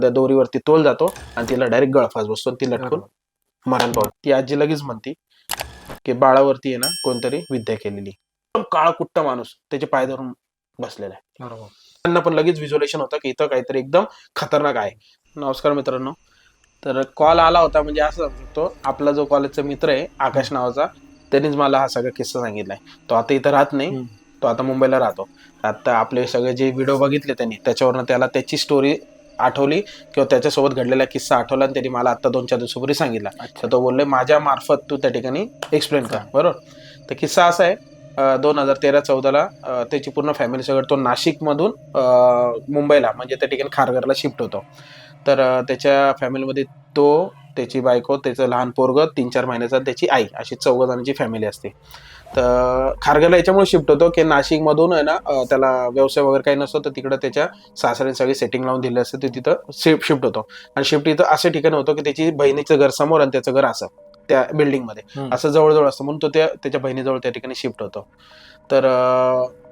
त्या दोरीवरती तोल जातो आणि तिला डायरेक्ट गळफास बसतो आणि ती लटकून मरण पावते. ती आजी लगेच म्हणती की बाळावरती आहे ना कोणतरी विद्या केलेली. एकदम काळकुट्ट माणूस त्याचे पाय धरून बसलेला आहे. त्यांना पण लगेच व्हिज्युअलेशन होतं की इथं काहीतरी एकदम खतरनाक आहे. नमस्कार मित्रांनो. तर कॉल आला होता म्हणजे असं समजू शकतो, आपला जो कॉलेजचा मित्र आहे आकाश नावाचा, त्यांनीच मला हा सगळा किस्सा सांगितलाय. तो आता इथं राहत नाही, तो आता मुंबईला राहतो. आता आपले सगळे जे व्हिडिओ बघितले त्यांनी त्याच्यावरनं त्याला त्याची स्टोरी आठवली किंवा त्याच्यासोबत घडलेला किस्सा आठवला आणि त्यांनी मला आता 2-4 दिवसापूर्वी सांगितला. तर तो बोलले माझ्या मार्फत तू त्या ठिकाणी एक्सप्लेन कर. बरोबर. तर किस्सा असा आहे, 2013-14ला त्याची पूर्ण फॅमिली सगळं तो नाशिकमधून मुंबईला म्हणजे त्या ठिकाणी खारघरला शिफ्ट होतो. तर त्याच्या फॅमिलीमध्ये तो, त्याची बायको, त्याचं लहान पोरगं 3-4 महिन्याचा, त्याची आई, अशी 4 जणांची फॅमिली असते. तर खारघरला याच्यामुळे शिफ्ट होतो की नाशिकमधून आहे ना त्याला व्यवसाय वगैरे काही नसतो, तर तिकडं त्याच्या सासऱ्याने सगळी सेटिंग लावून दिली असते, ते तिथं शिफ्ट होतो. आणि शिफ्ट इथं असे ठिकाणी होतं की त्याची बहिणीचं घर समोर आणि त्याचं घर असं त्या बिल्डिंगमध्ये असं जवळजवळ असतं, म्हणून तो त्याच्या बहिणीजवळ त्या ठिकाणी शिफ्ट होतो. तर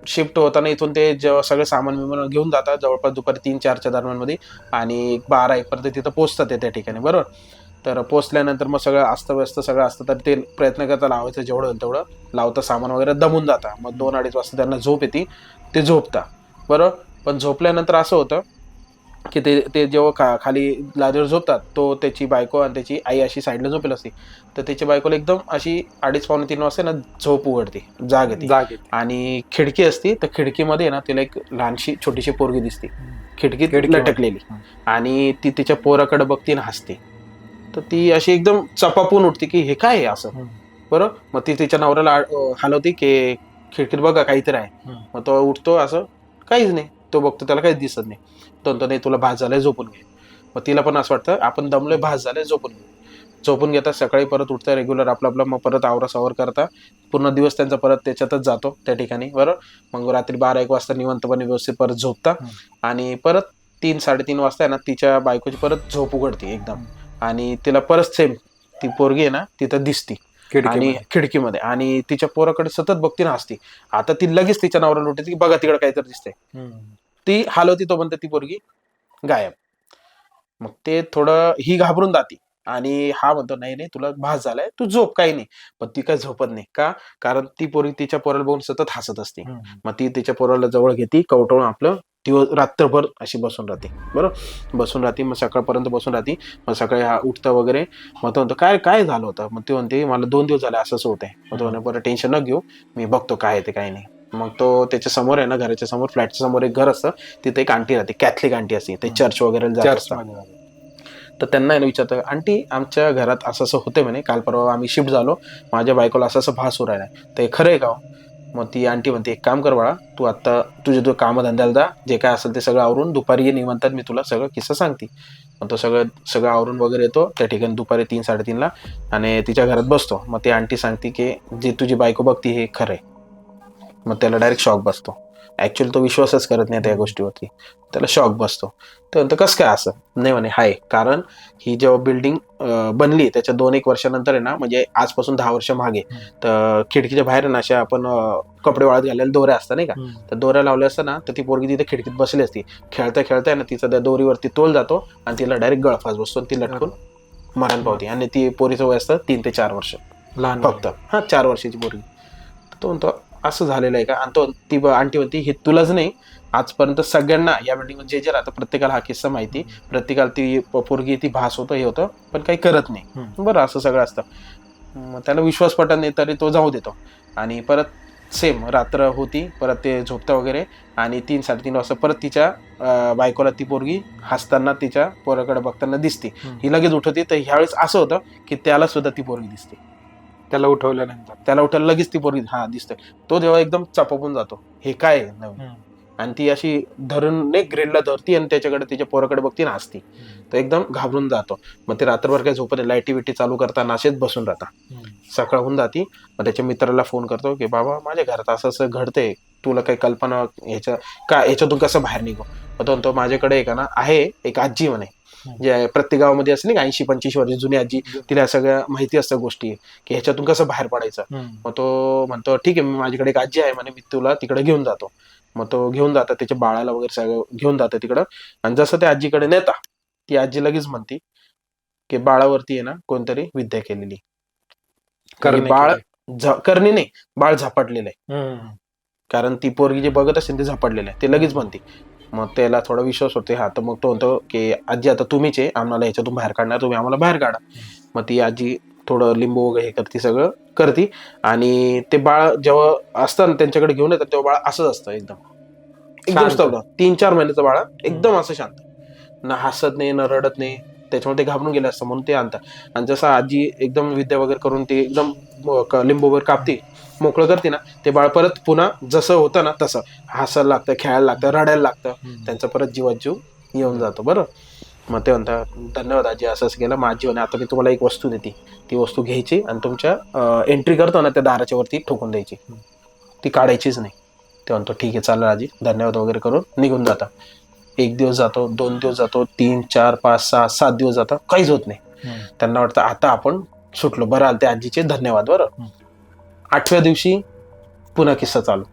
शिफ्ट होताना इथून ते जेव्हा सगळे सामान विमान घेऊन जातात जवळपास दुपारी 3-4च्या दरम्यानमध्ये आणि 12-1 पर्यंत तिथं पोहोचतात ते त्या ठिकाणी. बरोबर. तर पोहोचल्यानंतर मग सगळं अस्तव्यस्त सगळं असतं, तर ते प्रयत्न करता लावायचं जेवढं होईल तेवढं लावतं, सामान वगैरे दमून जातं. मग 2-2:30 वाजता त्यांना झोप येते, ते झोपता. बरोबर. पण झोपल्यानंतर असं होतं की ते ते जेव्हा खाली लादीवर झोपतात, तो त्याची बायको आणि त्याची आई अशी साईडला झोपेल असते. तर त्याची बायकोला एकदम अशी 2:30-3 वाजता ना झोप उघडते, जाग येते. आणि खिडकी असती, तर खिडकीमध्ये ना तिला एक लहानशी छोटीशी पोरगी दिसते, खिडकीत लटकलेली. आणि ती तिच्या पोराकडे बघते आणि हसते. तर ती अशी एकदम चपापून उठते की हे काय आहे असं. बरोबर. मग ती तिच्या नवऱ्याला हलवते की खिडकीत बघा काहीतरी आहे. मग तो उठतो, असं काहीच नाही. तो बघतो, त्याला काहीच दिसत नाही. तो नाही, तुला भास झालाय, झोपून घे. मग तिला पण असं वाटतं आपण दमलोय, भास झालाय, झोपून घे. झोपून घेतात. सकाळी परत उठता रेग्युलर आपलं मग परत आवरासावर करता. पूर्ण दिवस त्यांचा परत त्याच्यातच जातो त्या ठिकाणी. बरोबर. मग रात्री 12-1 वाजता निवांतपणे व्यवस्थित परत झोपता आणि परत 3-3:30 वाजता आहे ना तिच्या बायकोची परत झोप उघडते एकदम. आणि तिला परत सेम ती पोरगी आहे ना तिथं दिसती आणि खिडकीमध्ये, आणि तिच्या पोराकडे सतत बघती ना हसती. आता ती लगेच तिच्या नवऱ्याला उठते की बघा तिकडे काहीतरी दिसतंय. ती हलवती, तो म्हणते ती पोरगी गायब. मग ते थोडं ही घाबरून जाती आणि हा म्हणतो नाही नाही तुला भास झालाय, तू झोप, काही नाही. पण ती काय झोपत नाही का, कारण ती पोरगी तिच्या पोराला बघून सतत हसत असते. मग ती तिच्या पोराला जवळ घेते, कवटवून आपलं दिवस रात्रभर अशी बसून राहते. बरोबर. बसून राहते, मग सकाळपर्यंत बसून राहते. मग सकाळी हा उठतं वगैरे. मग तो म्हणतो काय काय झालं होतं. मग ती म्हणते मला 2 दिवस झाले असंच होतंय. मग तो म्हणतो बरं टेन्शन न घेऊ, मी बघतो काय आहे ते काय नाही. मग तो त्याच्या समोर आहे ना, घराच्या समोर, फ्लॅटच्या समोर एक घर असतं, तिथे एक आंटी राहते, कॅथलिक आंटी असते, ते चर्च वगैरे जात असतात. तर त्यांना आहे ना विचारतं, आंटी आमच्या घरात असं असं होतंय म्हणे, काल परवा आम्ही शिफ्ट झालो, माझ्या बायकोला असं असं भास होऊ राहिलाय, तर खरं आहे का हो? मग ती आंटी म्हणते एक काम कर बाळा, तू आता तुझे कामधंद्याला जा, जे काय असेल ते सगळं आवरून दुपारी ये निवांतात, मी तुला सगळं किस्सा सांगते. मग तो सगळं सगळं आवरून वगैरे येतो त्या ठिकाणी दुपारी 3-3:30ला आणि तिच्या घरात बसतो. मग ती आंटी सांगते की जे तुझी बायको बघती हे खरं आहे. मग त्याला डायरेक्ट शॉक बसतो. ऍक्च्युअली तो विश्वासच करत नाही त्या गोष्टीवरती, त्याला शॉक बसतो. तर कसं काय असं नाही म्हणे, हाय कारण ही जेव्हा बिल्डिंग बनली त्याच्या 2-1 वर्षानंतर आहे ना, म्हणजे आजपासून 10 वर्ष मागे, तर खिडकीच्या बाहेर ना अशा आपण कपडे वाळत घालायला दोऱ्या असतात नाही का, तर दोऱ्या लावल्या असतात ना, तर ती पोरगी तिथे खिडकीत बसली असती. खेळता खेळता ना तिचा त्या दोरीवरती तोल जातो आणि तिला डायरेक्ट गळफास बसतो आणि ती लटकून मरण पावते. आणि ती पोरीचं वय असतं 3 ते 4 वर्ष लहान, फक्त 4 वर्षाची पोरगी. तो म्हणतो असं झालेलं आहे का. आणि तो ती आंटी म्हणती हे तुलाच नाही, आजपर्यंत सगळ्यांना या बिल्डिंग मध्ये जे राहतं प्रत्येकाला हा किस्सा माहिती, प्रत्येकाला ती पोरगी ती भास होतं, हे होतं, पण काही करत नाही. बरं असं सगळं असतं. मग त्याला विश्वास पटत नाही तरी तो जाऊ देतो. आणि परत सेम रात्र होती, परत ते झोपतं वगैरे आणि 3-3:30 वाजता परत तिच्या बायकोला ती पोरगी हसताना तिच्या पोराकडे बघताना दिसते. ही लगेच उठवते. तर ह्यावेळेस असं होतं की त्याला सुद्धा ती पोरगी दिसते. त्याला उठवल्यानंतर लगेच ती पोरगी दिसते. तो जेव्हा एकदम चपापून जातो, हे काय आहे नवीन. आणि ती अशी धरून ग्रिलला धरती आणि त्याच्याकडे तिच्या पोराकडे बघती ना हसती. तो एकदम घाबरून जातो. मग ते रात्रभर काय झोपत नाही, लाईटी बिटी चालू करता नाशेत बसून राहता. सकाळ होऊन जाती. मग त्याच्या मित्राला फोन करतो की बाबा माझ्या घरात असं असं घडतंय, तुला काही कल्पना ह्याच्यातून कसं बाहेर निघू. मग तो माझ्याकडे आहे एक आजी म्हणे, जे प्रत्येक गावामध्ये असली 80-85 वर्ष जुनी आजी, तिला सगळ्या माहिती असतं गोष्टी की ह्याच्यातून कसं बाहेर पडायचं. मग तो म्हणतो ठीक आहे, मी माझ्याकडे एक आजी आहे म्हणे, मी तुला तिकडे घेऊन जातो. मग तो घेऊन जातात, त्याच्या बाळाला वगैरे सगळं घेऊन जातं तिकडं. आणि जसं त्या आजीकडे नेता ती आजी लगेच म्हणती की बाळावरती आहे ना कोणतरी विद्या केलेली. बाळ करणे नाही, बाळ झपाटलेलं आहे. कारण ती पोरगी जे बघत असेल ते झपाटलेलं आहे, ते लगेच म्हणते. मग त्याला थोडा विश्वास होते. हा तर मग तो म्हणतो की आजी आता तुम्हीच आहे आम्हाला ह्याच्यातून बाहेर काढणार, तुम्ही आम्हाला बाहेर काढा. मग ती आजी थोडं लिंबू वगैरे हे करते, सगळं करते. आणि ते बाळ जेव्हा असतं ना त्यांच्याकडे घेऊन येतात तेव्हा बाळ असंच असतं, एकदम स्तब्ध. 3-4 महिन्याचं बाळ एकदम असं शांत, ना हसत नाही ना रडत नाही. त्याच्यामुळे ते घाबरून गेले असतं म्हणून ते आणतात. आणि जसं आजी एकदम विद्या वगैरे करून ते एकदम लिंबू वगैरे कापते, मोकळं करते ना, ते बाळ परत पुन्हा जसं होतं ना तसं हसायला लागतं, खेळायला लागतं, रडायला लागतं. त्यांचा परत जीवात जीव येऊन जातो. बरं. मग ते म्हणतात धन्यवाद आजी, असं असं केलं. मग आजी म्हणे आता मी तुम्हाला एक वस्तू देते, ती वस्तू घ्यायची आणि तुमच्या एंट्री करतो ना त्या दाराच्या वरती ठोकून द्यायची, ती काढायचीच नाही. ते म्हणतो ठीक आहे चालेल आजी, धन्यवाद वगैरे करून निघून जाता. 1 दिवस जातो, 2 दिवस जातो, 3, 4, 5, 6, 7 दिवस जातात, काहीच होत नाही. त्यांना वाटतं आता आपण सुटलो, बरं आलं ते आजीचे धन्यवाद. बरं. 8व्या दिवशी पुन्हा किस्सा चालू,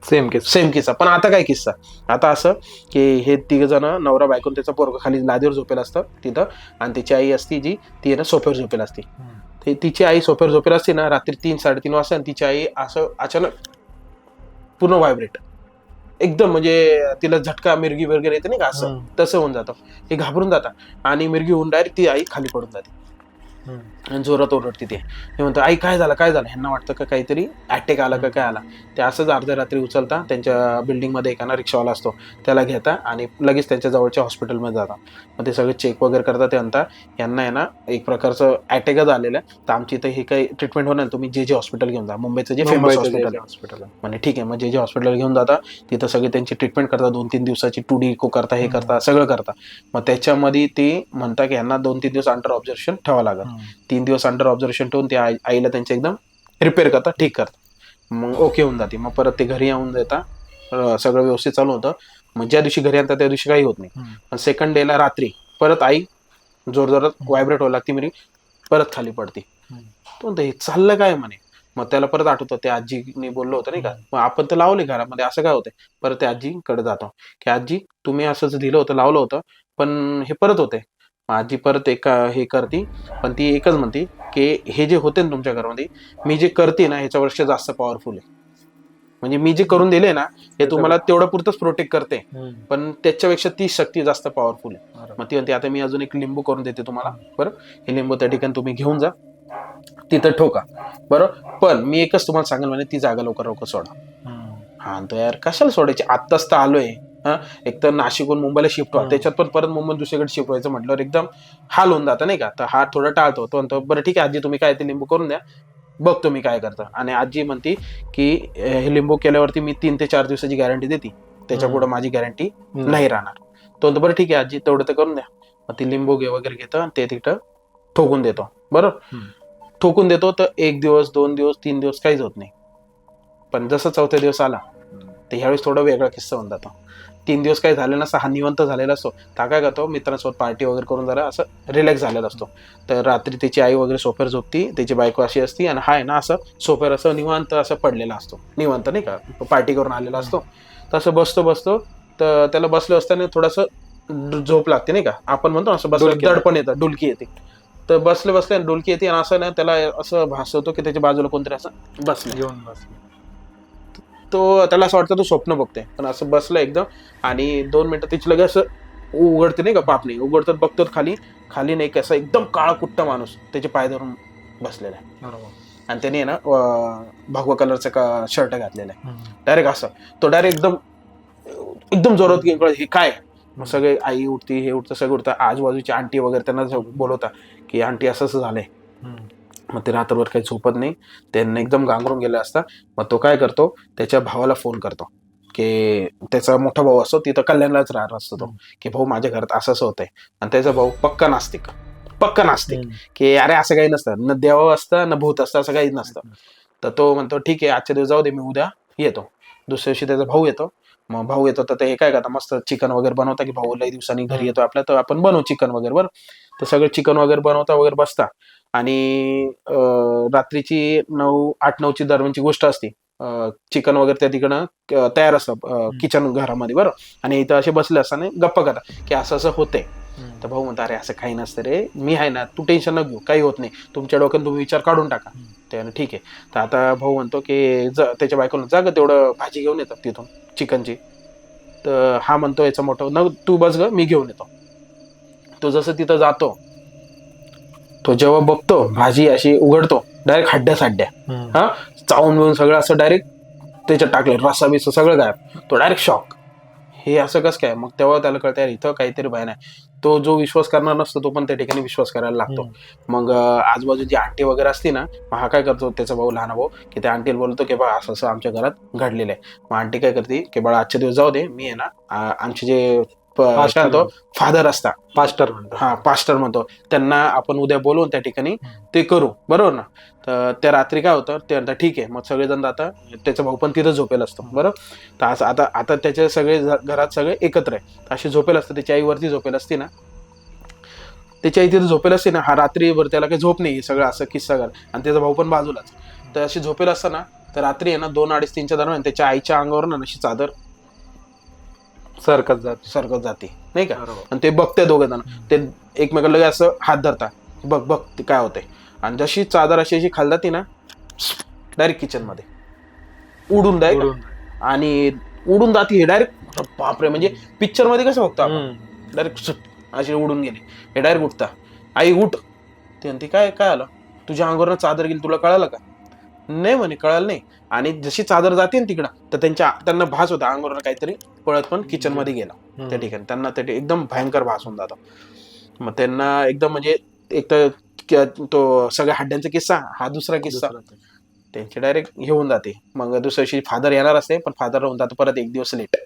सेम किस्सा. पण आता काय किस्सा, आता असं की हे 3 जण नवरा बायको त्याचा पोरगा खाली लादीवर झोपेला असतं तिथं, आणि त्याची आई असती जी ती ना सोफ्यावर झोपेला असते. तिची आई सोफ्यावर झोपेला असते ना, रात्री 3-3:30 वाजता, आणि तिची आई असं अचानक पूर्ण व्हायब्रेट, एकदम म्हणजे तिला झटका मिरगी वगैरे येते नाही का, असं तसं होऊन जातं. हे घाबरून जातात आणि मिरगी होऊन डायरेक्ट ती आई खाली पडून जाते आणि जोरात ओरडते. ते म्हणतो आई काय झालं काय झालं, ह्यांना वाटतं का काहीतरी अटॅक आला का काय आला. ते असंच अर्ध्या रात्री उचलता, त्यांच्या बिल्डिंगमध्ये एखादा रिक्षावाला असतो त्याला घेता आणि लगेच त्यांच्या जवळच्या हॉस्पिटलमध्ये जातात. मग ते सगळे चेक वगैरे करतात. ते म्हणता यांना आहे ना एक प्रकारचं अटॅकच आलेलं आहे, तर आमची इथं हे काही ट्रीटमेंट होणार, तुम्ही जे हॉस्पिटल घेऊन जा, मुंबईचं जे फेमस हॉस्पिटल. म्हणजे ठीक आहे, मग जे हॉस्पिटल घेऊन जाता, तिथं सगळे त्यांची ट्रीटमेंट करतात. 2-3 दिवसाची 2D इको करता, हे करता, सगळं करता. मग त्याच्यामध्ये ते म्हणता की यांना 2-3 दिवस अंडर ऑब्झर्वेशन ठेवावं लागेल. 3 दिवस अंडर ऑब्झर्वेशन ठेवून ते आईला त्यांचे एकदम रिपेअर करतात, ठीक करतात. मग ओके होऊन जाते. मग परत ते घरी येऊन देता, सगळं व्यवस्थित चालू होतं. मग ज्या दिवशी घरी आणतात त्या दिवशी काही होत नाही. पण सेकंड डेला रात्री परत आई जोरजोरात व्हायब्रेट व्हायला लागते, मिरी परत खाली पडते. तो म्हणतो हे चाललं काय म्हणे. मग त्याला परत आठवतं ते आजीने बोललो होतं नाही का, मग आपण तर लावले घरामध्ये, असं काय होतंय. परत त्या आजीकडे जातो की आजी तुम्ही असंच दिलं होतं, लावलं होतं, पण हे परत होते. आजी परत हे करते, पण ती एकच म्हणते की हे जे होते ना तुमच्या घरामध्ये, मी जे करते ना ह्याच्यापेक्षा जास्त पॉवरफुल आहे. म्हणजे मी जे करून दिले ना हे तुम्हाला तेवढं पुरतच प्रोटेक्ट करते, पण त्याच्यापेक्षा ती शक्ती जास्त पॉवरफुल आहे. मग ती म्हणते आता मी अजून एक लिंबू करून देते तुम्हाला. बरं, हे लिंबू त्या ठिकाणी तुम्ही घेऊन जा, तिथं ठोका. बरं, पण मी एकच तुम्हाला सांगेल म्हणे, ती जागा लवकर सोडा. हा तो यार कशाला सोडायची, आत्ताच तर आलोय. एक तर नाशिकहून मुंबईला शिफ्ट व्हा, त्याच्यात पण परत मुंबई दुसरीकडे शिफ्ट व्हायचं म्हटल्यावर एकदम हाल होऊन जातं नाही का. तर हा थोडा टाळतो. तो म्हणतो बरं ठीक आहे आजी, तुम्ही काय ते लिंबू करून द्या, बघतो मी काय करता. आणि आजी म्हणते की हे लिंबू केल्यावरती मी 3 ते 4 दिवसाची गॅरंटी देते, त्याच्या पुढे माझी गॅरंटी नाही राहणार. तो म्हणतो बरं ठीक आहे आजी, तेवढं तर करून द्या. मग ती लिंबू वगैरे घेतं आणि ते तिथं ठोकून देतो. बरोबर, ठोकून देतो. तर 1 दिवस 2 दिवस 3 दिवस काहीच होत नाही. पण जसं 4थ्या दिवस आला तर ह्यावेळेस थोडा वेगळा किस्सा होऊन जातो. 3 दिवस काही झाले नसतं, हा निवंत झालेला असतो. तर काय करतो, मित्रांसोबत पार्टी वगैरे करून जरा असं रिलॅक्स झालेला असतो. तर रात्री त्याची आई वगैरे सोफ्यावर झोपती, त्याची बायको अशी असती, आणि हा आहे ना असं सोफ्यावर असं निवांत असं पडलेला असतो, निवांत नाही का, पार्टी करून आलेला असतो. तसं बसतो. तर त्याला बसलं असताना थोडंसं झोप लागते नाही का, आपण म्हणतो असं बसलं दडपण येतं, डुलकी येते. तर बसले डुलकी येते, आणि असं ना त्याला असं भासवतो की त्याच्या बाजूला कोणतरी असं बसलं. तो त्याला असं वाटतं तो स्वप्न बघतोय, पण असं बसलं एकदम. आणि 2 मिनिटं त्याची लगेच असं उघडते नाही का, पापणी उघडतात, बघतो खाली नाही कसं एकदम काळा कुट्टा माणूस त्याचे पाय धरून बसलेला आहे. आणि त्याने ना भगवा कलरचा शर्ट घातलेला आहे. डायरेक्ट असं तो डायरेक्ट एकदम जोरात हे काय. मग सगळे आई उठती, हे उठतं, सगळं उठतं. आजूबाजूची आंटी वगैरे त्यांना बोलवता की आंटी असं झालंय. मग ते रात्रभर काही झोपत नाही, त्यांना एकदम गांगरून गेला असता. मग तो काय करतो, त्याच्या भावाला फोन करतो की त्याचा मोठा भाऊ असतो तिथं कल्याणलाच राहत असतो तो, की भाऊ माझ्या घरात असं होतंय. आणि त्याचा भाऊ पक्का नास्तिक की अरे असं काही नसतं, न देव असतं न भूत असतं, असं काही नसतं. तर तो म्हणतो ठीक आहे आजच्या दिवस जाऊ दे, मी उद्या येतो. दुसऱ्या दिवशी त्याचा भाऊ येतो. मग भाऊ येतो तर ते हे काय करता, मस्त चिकन वगैरे बनवता, की भाऊ लई दिवसांनी घरी येतो आपल्या, तर आपण बनवू चिकन वगैरे. बरं, तर सगळं चिकन वगैरे बनवता वगैरे बसता. आणि रात्रीची 8-9ची दरम्यानची गोष्ट असते. चिकन वगैरे त्या तिकडं तयार असतं किचन घरामध्ये. बरं, आणि इथं असे बसले असताना गप्पा करता की असं असं होतंय. तर भाऊ म्हणतो अरे असं काही नसतं रे, मी आहे ना, तू टेन्शन न घेऊ, काही होत नाही, तुमच्या डोक्यात तुम्ही विचार काढून टाका. त्याने ठीक आहे. तर आता भाऊ म्हणतो की त्याच्या बायकोला जा ग तेवढं भाजी घेऊन येतात तिथून चिकनची. तर हा म्हणतो याचा मोठा न तू बस ग मी घेऊन येतो. तो जसं तिथं जातो, तो जेव्हा बघतो भाजी अशी उघडतो, डायरेक्ट हड्ड्या साड्ड्या, हा चावून बिवून सगळं असं डायरेक्ट त्याच्यात टाकले, रस्सा बिस्सा सगळं गायब. तो डायरेक्ट शॉक, हे असं कसं काय. मग तेव्हा त्याला कळतं यार इथं काहीतरी भय नाही. तो जो विश्वास करणार नसतो तो पण त्या ठिकाणी विश्वास करायला लागतो. मग आजूबाजूची आंटी वगैरे असते ना, मग हा काय करतो त्याचा भाऊ लहान भाऊ, की त्या आंटीला बोलतो की बा असं असं आमच्या घरात घडलेलं आहे. मग आंटी काय करते की बाळा आजच्या दिवस जाऊ दे, मी आहे ना आमचे जे फादर असता, पास्टर म्हणतो, हा पास्टर म्हणतो, त्यांना आपण उद्या बोलवून त्या ठिकाणी ते करू, बरोबर ना. तर त्या रात्री काय होतं ते म्हणतात ठीक आहे. मग सगळेजण आता त्याचा भाऊ पण तिथं झोपेल असतो, बरोबर. तर असं आता आता त्याचे सगळे घरात सगळे एकत्र आहे, अशी झोपेल असतं. त्याची आई वरती झोपेल असते ना, त्याची आई तिथे झोपेल असते ना, हा रात्रीभर त्याला काही झोप नाही, सगळं असं किस्सा कर, आणि त्याचा भाऊ पण बाजूलाच. तर अशी झोपेल असताना तर रात्री आहे ना 2, 2:30, 3च्या दरम्यान त्याच्या आईच्या अंगावर ना अशी चादर सरकत जाते नाही का. आणि ते बघते दोघं जण, ते एकमेकाला लगे असं हात धरतात, बघ बघ ते काय होते. आणि जशी चादर अशी अशी खाली जाते ना, डायरेक्ट किचन मध्ये उडून डायरेक्ट, आणि उडून जाते हे डायरेक्ट. बापरे, म्हणजे पिक्चर मध्ये कसं बघतो आपण, डायरेक्ट अशी उडून गेली. हे डायरेक्ट उठता, आई उठ. ते म्हणते काय काय आलं, तुझ्या अंगावर चादर गेली, तुला कळालं का. नाही म्हणे कळालं नाही. आणि जशी चादर जाते ना तिकडं, तर त्यांना भास होता अंगावर काहीतरी पळत पण किचन मध्ये गेला. त्या ठिकाणी त्यांना ते एकदम भयंकर भास होऊन जातो. मग त्यांना एकदम म्हणजे एक तर तो सगळ्या हड्ड्यांचा किस्सा, हा दुसरा किस्सा, त्यांची डायरेक्ट घेऊन जाते. मग दुसऱ्या दिवशी फादर येणार असते, पण फादर होऊन जातो परत 1 दिवस लेट.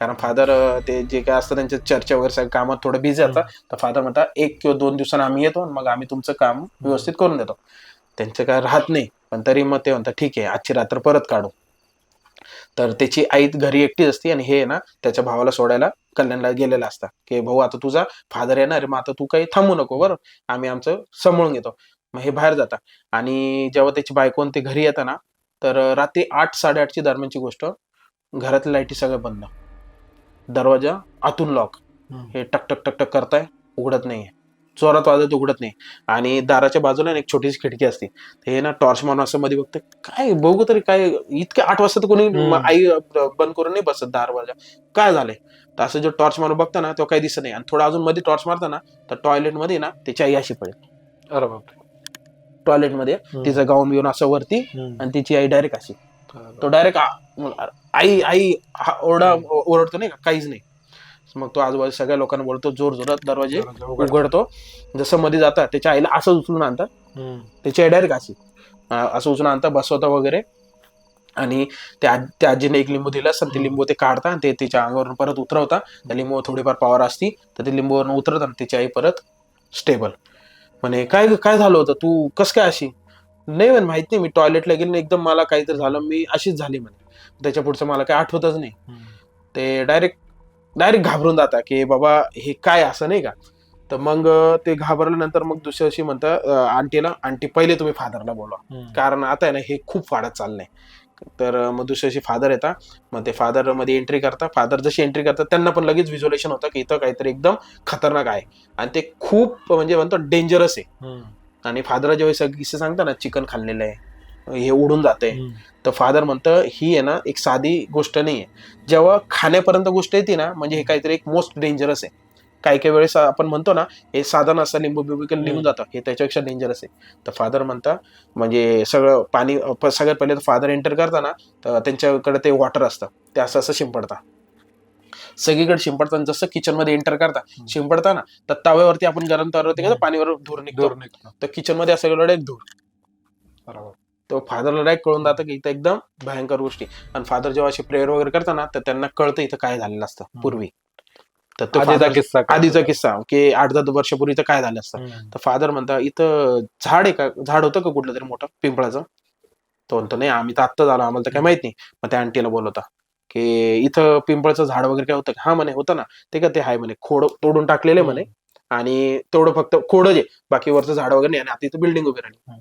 कारण फादर ते जे काय असतं त्यांच्या चर्चा वगैरे सगळं कामात थोडं बिझी असतात. तर फादर म्हणतात 1 किंवा 2 दिवसांनी आम्ही येतो, मग आम्ही तुमचं काम व्यवस्थित करून देतो. त्यांचं काय राहत नाही, पण तरी मग ते म्हणतात ठीक आहे आजची रात्र परत काढू. तर त्याची आई घरी एकटीच असते, आणि हे ना त्याच्या भावाला सोडायला कल्याणला गेलेला असता, की भाऊ आता तुझा फादर येणार, मग आता तू काही थांबू नको, बरं आम्ही आमचं सांभाळून घेतो. मग हे बाहेर जाता, आणि जेव्हा त्याची बायको ते घरी येतात ना, तर रात्री 8, 8:30ची दरम्यानची गोष्ट, घरातल्या लाईटी सगळं बंद, दरवाजा आतून लॉक, हे टक टक टक टक करताय, उघडत नाहीये, जोरात वाजत उघडत नाही. आणि दाराच्या बाजूला एक छोटीशी खिडकी असते, हे ना टॉर्च मारून असं मध्ये बघते, काय बघू तरी काय इतके 8 वाजता तर कोणी आई बंद करून नाही बसत दरवाजा, काय झालंय. तर असं जो टॉर्च मारून बघता ना तेव्हा काही दिसत नाही. आणि थोडं अजून मध्ये टॉर्च मारता ना, तर टॉयलेट मध्ये ना त्याची आई अशी पडेल. अरे बापरे, टॉयलेट मध्ये तिचं गाऊन बिऊन असं वरती, आणि तिची आई डायरेक्ट अशी. तो डायरेक्ट आई आई ओरडतो नाही का, काहीच नाही. मग तो आजूबाजू सगळ्या लोकांना बोलतो, जोर जोरात दरवाजे उघडतो. जसं मध्ये जातात त्याच्या आईला असं उचलून आणतात, त्याची आई डायरेक्ट अशी असं उचलून आणता, बसवता वगैरे. आणि त्या आजीने एक लिंबू दिला असं, ते लिंबू ते काढता, ते तिच्या अंगावरून परत उतरवता. त्या लिंबूवर थोडीफार पॉवर असती, तर ते लिंबूवरून उतरत, आणि तिची आई परत स्टेबल. म्हणे काय काय झालं होतं, तू कस काय अशी. नाही म्हणे माहित नाही, मी टॉयलेटला गेले एकदम मला काहीतरी झालं, मी अशीच झाली म्हणे, त्याच्या पुढचं मला काही आठवतच नाही. ते डायरेक्ट घाबरून जाता की बाबा हे काय असं नाही का. तर मग ते घाबरल्यानंतर मग दुसऱ्या दिवशी म्हणतात आंटीला, आंटी पहिले तुम्ही फादरला बोलवा, कारण आता आहे ना हे खूप वाढत चाललंय. तर मग दुसऱ्या दिवशी फादर येतात, मग ते फादर मध्ये एंट्री करतात. फादर जशी एंट्री करतात त्यांना पण लगेच व्हिज्युअलेशन होतं की इथं काहीतरी एकदम खतरनाक आहे, आणि ते खूप म्हणजे म्हणतो डेंजरस आहे. आणि फादर जेव्हा सगळं किस्से सांगता ना, चिकन खाल्लेलं आहे, हे उडून जाते, तर फादर म्हणतं ही आहे ना एक साधी गोष्ट नाहीये. जेव्हा खाण्यापर्यंत गोष्ट येते ना, म्हणजे हे काहीतरी एक मोस्ट डेंजरस आहे. काही काही वेळेस आपण म्हणतो ना हे साधन असं लिंबू बिंबू निघून जातं, हे त्याच्यापेक्षा डेंजरस आहे. तर फादर म्हणता म्हणजे सगळं पाणी, सगळ्यात पहिले तर फादर एंटर करताना तर त्यांच्याकडे ते वॉटर असतं, ते असं असं शिंपडता, सगळीकडे शिंपडताना. जसं किचन मध्ये एंटर करता शिंपडताना, तर तव्यावरती आपण गरम तव्यावरती कसं पाणीवर धूर निघतो, तर किचन मध्ये असं सगळं एक धूर. तो फादरला डायरेक्ट कळून जातं की इथं एकदम भयंकर गोष्टी. आणि फादर जेव्हा अशी प्रेयर वगैरे करताना, तर त्यांना कळतं इथं काय झालेलं असतं पूर्वी. तर तो आधीचा किस्सा की 8-10 वर्षापूर्वी इथं काय झालं असतं. तर फादर म्हणतात इथं झाड आहे का, झाड होतं का कुठलं तरी मोठं पिंपळाचं. तो म्हणतो नाही आम्ही तर आत्ता झालो, आम्हाला तर काय माहित नाही. मग त्या आंटीला बोलवता की इथं पिंपळाचं झाड वगैरे काय होतं. हा म्हणे होतं ना, ते का ते हाय म्हणे, खोड तोडून टाकलेले म्हणे, आणि तेवढं फक्त खोडच आहे, बाकी वरचं झाड वगैरे नाही. आणि आता इथं बिल्डिंग उभी राहिली.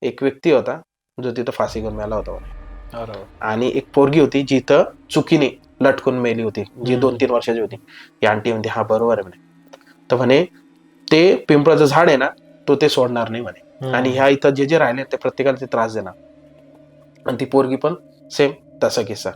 एक व्यक्ती होता जो तिथं फाशी घेऊन मेला होता म्हणे, आणि एक पोरगी होती जी इथं चुकीने लटकून मेली होती, जी 2-3 वर्षाची होती. ही आंटी म्हणते हा बरोबर आहे म्हणे. तर म्हणे ते पिंपळाचं झाड आहे ना तो ते सोडणार नाही म्हणे, आणि ह्या इथं जे जे राहिले ते प्रत्येकाला ते त्रास देणार. आणि ती पोरगी पण सेम तसा किस्सा.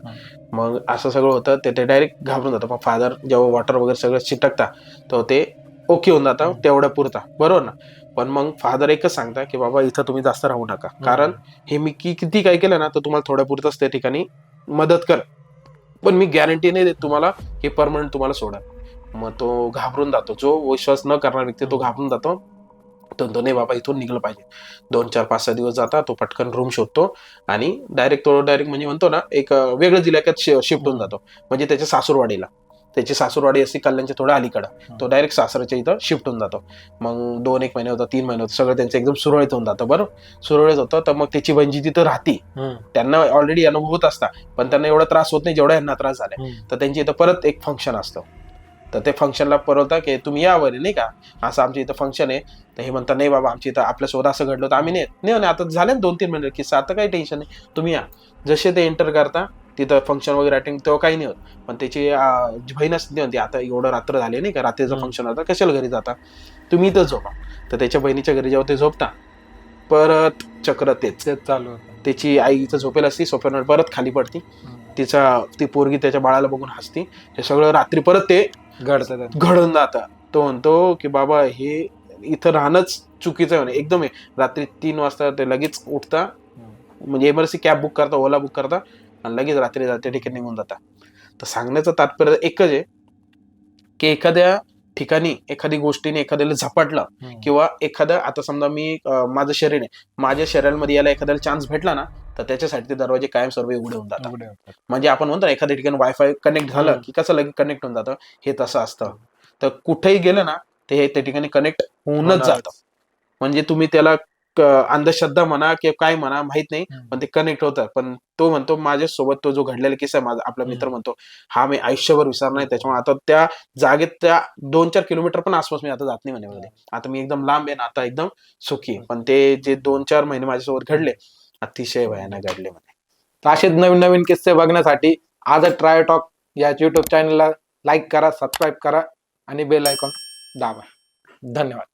मग असं सगळं होतं, ते डायरेक्ट घाबरून जातं. मग फादर जेव्हा वॉटर वगैरे सगळं चिटकता तर ते ओके होऊन जातं तेवढ्या पुरता, बरोबर ना. पण मग फादर एकच सांगता की बाबा इथं तुम्ही जास्त राहू नका, कारण हे मी किती काय केलं ना तर तुम्हाला थोड्या पुरतच त्या ठिकाणी मदत कर, पण मी गॅरंटी नाही देत तुम्हाला हे परमनंट तुम्हाला सोडा. मग तो घाबरून जातो, जो विश्वास न करणारा व्यक्ती तो घाबरून जातो. तो नाही बाबा इथून निघलं पाहिजे. 2 4 5 6 दिवस जाता, तो पटकन रूम शोधतो आणि डायरेक्ट म्हणजे म्हणतो ना एक वेगळ्या जिल्ह्यात शिफ्ट होऊन जातो, म्हणजे त्याच्या सासूरवाडीला. त्याची सासूरवाडी असते कल्याणच्या थोड्या अलीकडं, तो डायरेक्ट सासऱ्याच्या इथं शिफ्ट होऊन जातो. मग 2 1 महिने होतात, 3 महिने होतात, सगळं त्यांचं एकदम सुरळीत होऊन जातं. बरं सुरळीत होतं. तर मग त्याची बहीण जी तिथं राहती, त्यांना ऑलरेडी अनुभव होत असता, पण त्यांना एवढा त्रास होत नाही जेवढा यांना त्रास झालाय. तर त्यांची इथं परत एक फंक्शन असतं. तर ते फंक्शनला परवता की तुम्ही या बरे, नाही का, असं आमच्या इथं फंक्शन आहे. तर हे म्हणतात नाही बाबा आमच्या इथं आपल्यासोबत असं घडलं तर आम्ही नाही आता झाले 2 3 महिने किस्सा, आता काही टेन्शन नाही, तुम्ही या. जसे ते एंटर करता तिथं फंक्शन वगैरे अटेंड तेव्हा काही नाही होत. पण त्याची जी बहीण असते म्हणते आता एवढं रात्र झाले नाही का, रात्रीचं फंक्शन होता, कशाला घरी जाता, तुम्ही इथं झोपा. तर त्याच्या बहिणीच्या घरी जेव्हा ते झोपता परत चक्र तेच चालू होतं. त्याची आई इथं झोपेल असती, सोफ्यावर परत खाली पडती, ती पोरगी त्याच्या बाळाला बघून हसती. हे सगळं रात्री परत ते घडून जातं. तो म्हणतो की बाबा हे इथं राहणंच चुकीचं आहे म्हणे, एकदम आहे. रात्री 3 वाजता ते लगेच उठता, म्हणजे इमर्जन्सी कॅब बुक करता, ओला बुक करता आणि लगेच रात्री त्या ठिकाणी निघून जाता. तर सांगण्याचं तात्पर्य एकच आहे की एखाद्या ठिकाणी एखादी गोष्टीने एखाद्याला झपाटलं, किंवा एखादं आता समजा मी माझं शरीर आहे, माझ्या शरीरामध्ये याला एखाद्याला चान्स भेटला ना तर त्याच्यासाठी ते दरवाजे कायमस्वरूपी उघडे होऊन जातात. म्हणजे आपण म्हणतो ना एखाद्या ठिकाणी वायफाय कनेक्ट झालं की कसं लगेच कनेक्ट होऊन जातं, हे तसं असतं. तर कुठेही गेलं ना ते हे त्या ठिकाणी कनेक्ट होऊनच जातं. म्हणजे तुम्ही त्याला अंधश्रद्धा म्हणा किंवा काय म्हणा माहित नाही, पण ते कनेक्ट होतं. पण तो म्हणतो माझ्यासोबत तो जो घडलेला किस्सा आहे, माझा आपला मित्र म्हणतो हा मी आयुष्यभर विसरणार नाही. त्याच्यामुळे आता त्या जागेत त्या 2 4 किलोमीटर पण आसपास मी आता जात नाही म्हणे. आता मी एकदम लांब आहे ना, आता एकदम सुखी आहे. पण ते जे 2 4 महिने माझ्यासोबत घडले अतिशय भयानक घडले म्हणे. तर असेच नवीन नवीन किस्से बघण्यासाठी आजच ट्राय टॉक या युट्यूब चॅनलला लाईक करा, सबस्क्राईब करा आणि बेल आयकॉन दाबा. धन्यवाद.